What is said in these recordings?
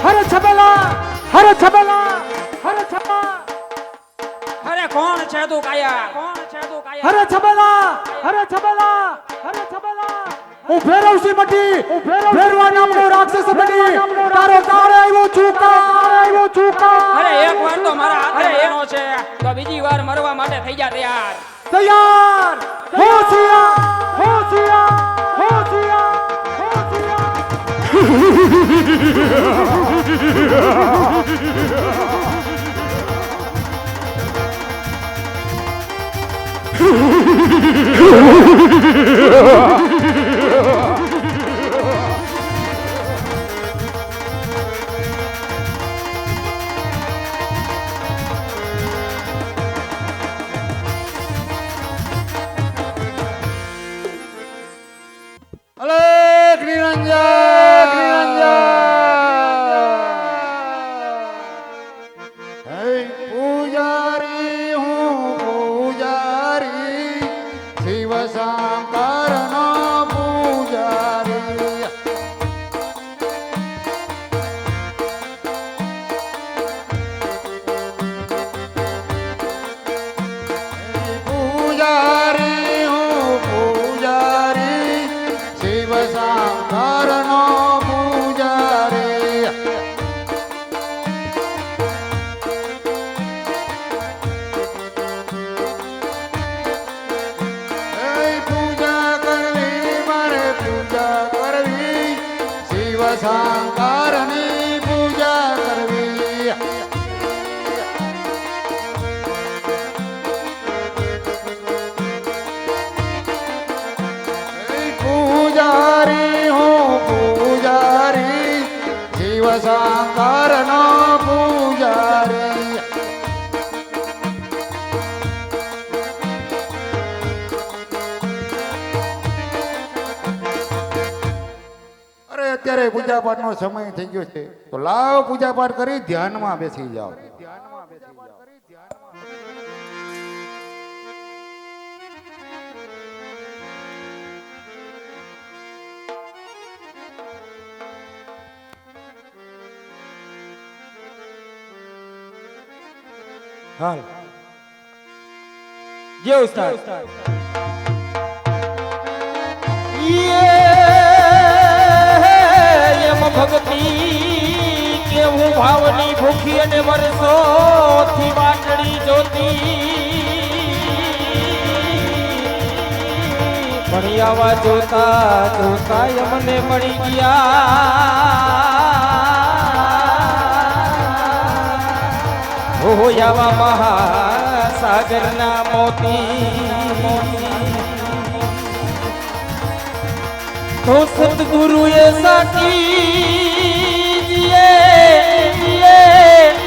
हरे छबेला हरे छबेला हरे छबा અરે કોણ છે તું કાયા કોણ છે તું કાયા હરે છબેલા હરે છબેલા હરે છબેલા હું ભેરવસી મટી હું ભેરવા નામનો રાક્ષસ બની તારો તારે આવ્યો ચૂકા અરે એક વાર તો મારા હાથે એનો છે તો બીજી વાર મરવા માટે થઈ જા તૈયાર તૈયાર હોશિયાર હોશિયાર હોશિયાર અલેખ નિરંજન હે પૂજારી હું પૂજારી શિવ શંકરનો પૂજારી પૂજારી હું પૂજારી શિવ શંકરનો પૂજારી પૂજા કરવી મારે પૂજા કરવી શિવ શંકરની પૂજા કરવી પૂજારી હું પૂજારી શિવ શંકરનો પૂજારી અરે અત્યારે પૂજા પાઠનો સમય થઈ ગયો છે તો લાવ પૂજા પાઠ કરી ધ્યાનમાં બેસી જાઓ હાલ જે ઉસ્તાદ એમ ભક્તિ કેવું ભાવની ભૂખી અને વર્ષોથી વાટડી જોતી મળી આવા જોતા જોતા અમને મળી ગયા હો આવા મહાસાગરના મોતી तो सतगुरु ये साकी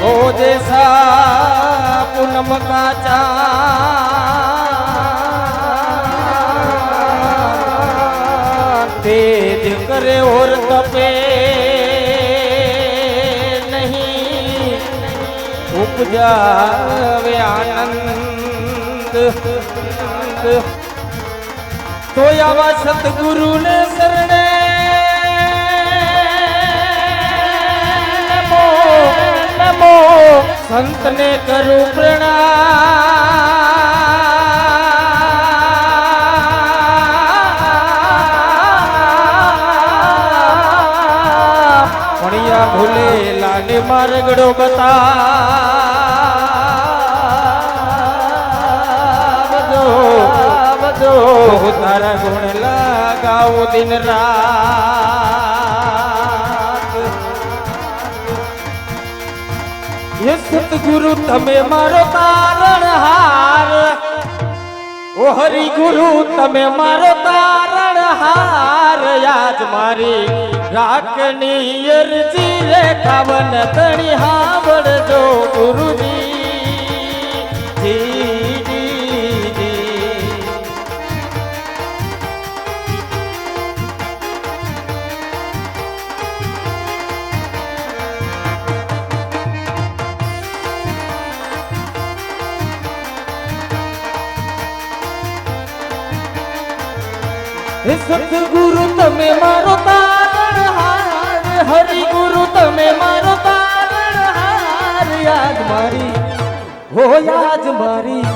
हो जैसा पूनम का चांद तेज करे और तपे नहीं उपजावे आनंद तो आवा सतगुरु ने शरणे नमो नमो संत ने करूं प्रणाम मणिया भूले लाने मार्गड़ो बता तारा गुण लगाओ दिन रात ये सतगुरु तमे मारो तारण हार ओ हरि गुरु तमे मारो तारण हार आज मारी राखनी अरजी रे कावन तणी हावड़ जो गुरुजी जी હે સતગુરુ તમે મારો તારણહાર, હરિગુરુ તમે મારો તારણહાર. યાદ મારી હો યાદ મારી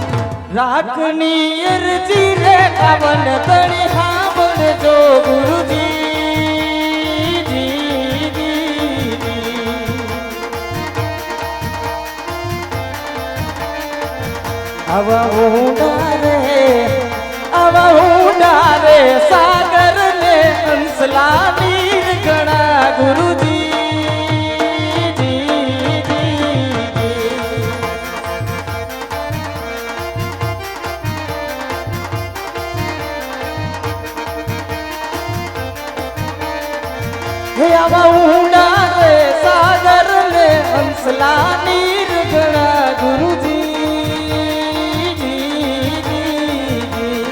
રાખની અરજી રે કાવન તણી સાંભળજો ગુરુજી જી, જી, જી. આવા ઊંડા રે સાગર ને હંસલા નીર ગણા ગુરુજી જી, જી, જી. હે આવા ઊંડા રે સાગર ને હંસલા નીર ગણા ગુરુજી જી, જી, જી.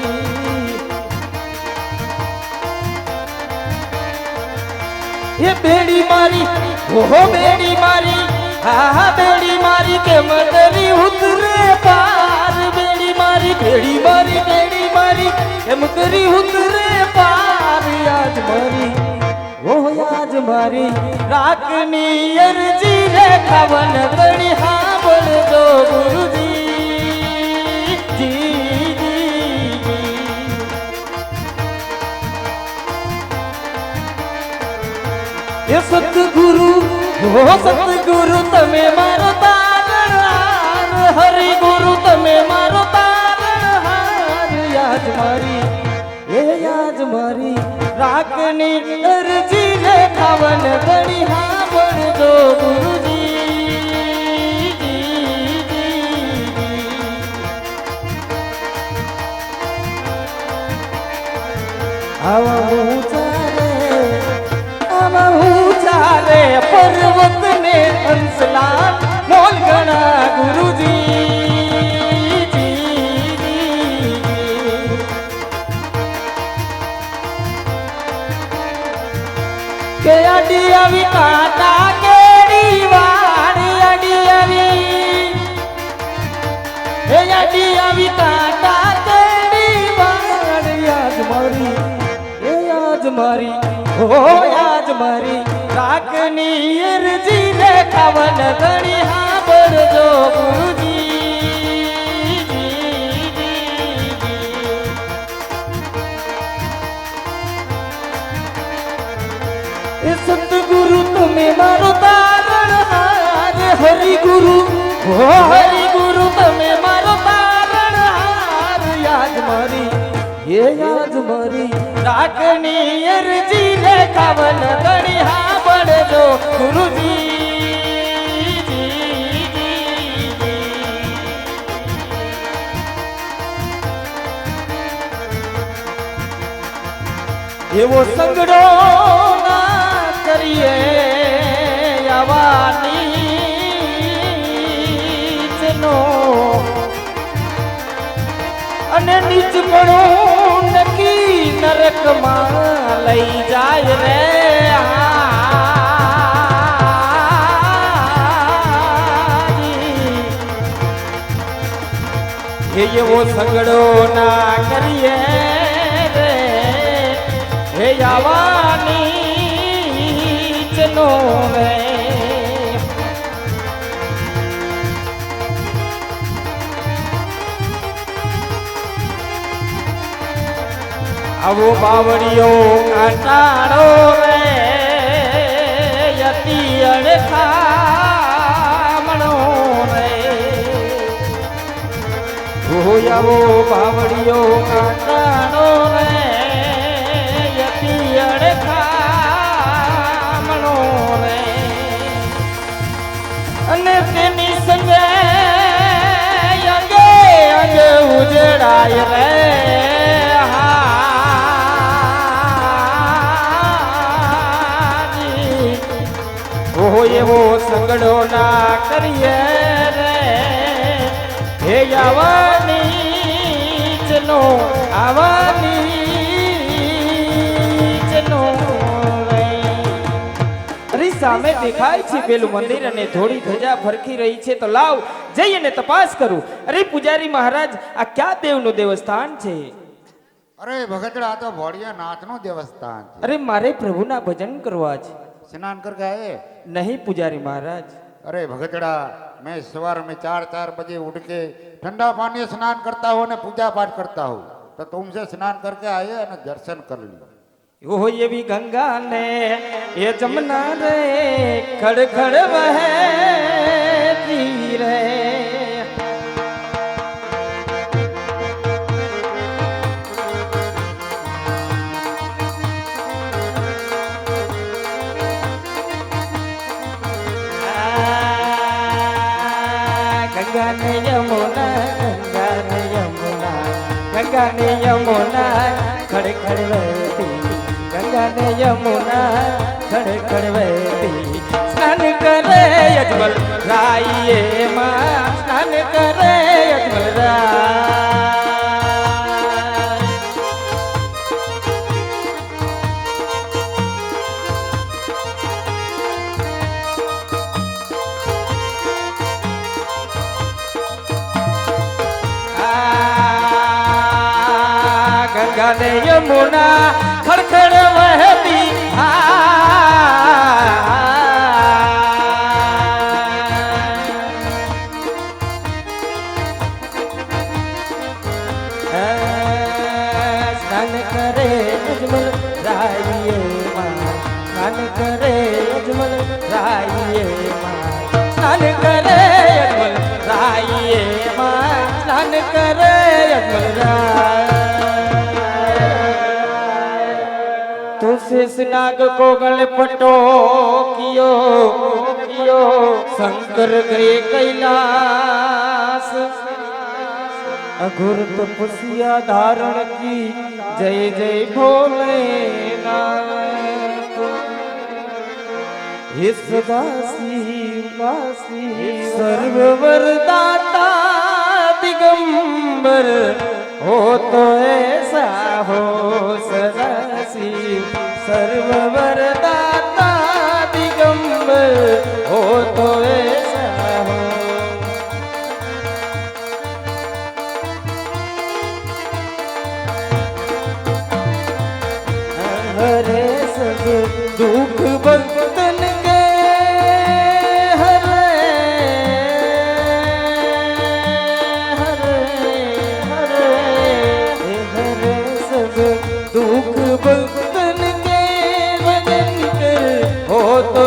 એ બેડી મારી ઓહો બેડી મારી હા હા બેડી મારી કે મદરી ઉતરે પાર. બેડી મારી બેડી મારી બેડી મારી એમ કરી ઉતરે પાર. યાદ મારી ઓહ યાદ મારી રાખની અરજી રે ખાવન તણી સાંભળજો ગુરુજી જી, જી, જી. એ સતગુરુ ઓ સતગુરુ તમે મારો તારણહાર, હરિગુરુ તમે મારો તારણહાર. યાદ મારી એ યાદ મારી રાખની અરજી રે ખાવન તણી સાંભળજો ગુરુજી જી, જી, જી. આવા ઊંચા રે પર્વત ને હંસલા મોલ ગણા ગુરુજી જી, જી, જી. કે અડી આવી કાંટા કેડી વાડી અડી આવી હે અડી આવી કાંટા કેડી વાડી. યાદ મારી એ યાદ મારી ઓ યાદ મારી રાખની અરજી રે ખાવન તણી સાંભળજો ગુરુજી જી, જી, જી. એ સતગુરુ તમે મારો તારણહાર, હરિગુરુ ઓ હરિગુરુ તમે મારો તારણહાર. યાદ મારી એ યાદ મારી રાખની અરજી રે ખાવન તણી સાંભળજો ગુરુજી જી, જી, જી. એવો સંગડો ના કરીએ આવાની ચનો અને નીચ પણ નકી નરકમાં લઈ જાય રે. એવો સગડો ના કરીએ રે હે આવાની ચનો રે. આવો બાવળિયો કાંટાળો રે યતી અણખામણો રે. આવો બાવળિયો કાંટાળો રે યતી અણખામણો રે. અને તેની સંગે અંગે અંગે ઉજળાય રે. એવો સંગડો ના કરીએ રે હે આવાની ચનો રે. અરે સામે દેખાય છે પેલું મંદિર અને થોડી ધજા ફરકી રહી છે. તો લાવ જઈને તપાસ કરું. અરે પૂજારી મહારાજ આ ક્યાં દેવનું દેવસ્થાન છે? અરે ભગતડા આ તો ભોળિયા નાથનું દેવસ્થાન છે અરે મારે પ્રભુના ભજન કરવા છે. સ્નાન કરકે આए નહીં પૂજારી મહારાજ. अरे भगतड़ा मैं सवार में 4 बजे उठ के ठंडा पानी स्नान करता हूँ ने पूजा पाठ करता हूँ तो तुमसे स्नान करके आए और दर्शन कर ली ओहो ये भी गंगा ने ये जमुना रे खड़ खड़ बहती रे. गंगा ने यमुना गंगा ने यमुना खड़ खड़ बहती. गंगा ने यमुना खड़ खड़ बहती. स्नान करे अजमल राइए माँ स्नान करे अजमल राय. गंगा ने यमुना खड़खड़ बहती. स्नान करे अजमल राइए माँ स्नान करे अजमल राइए माँ स्नान करे अजमल राइए माँ स्नान करे अजमल राय. शेष नाग को गलपटो कियो कियो शंकर गए कैलाश. अघोर तपस्या धारण की जय जय भोलेनाथ. हे सदासी उदासी सर्ववरदाता दिगंबर हो तो ऐसा हो सदासी सर्ववरदाता दिगंबर हो तो ऐसा हो. हरे सब दुख भक्तन के हरे हरे हरे हरे सब दुख भक्तन के भजन कर हो तो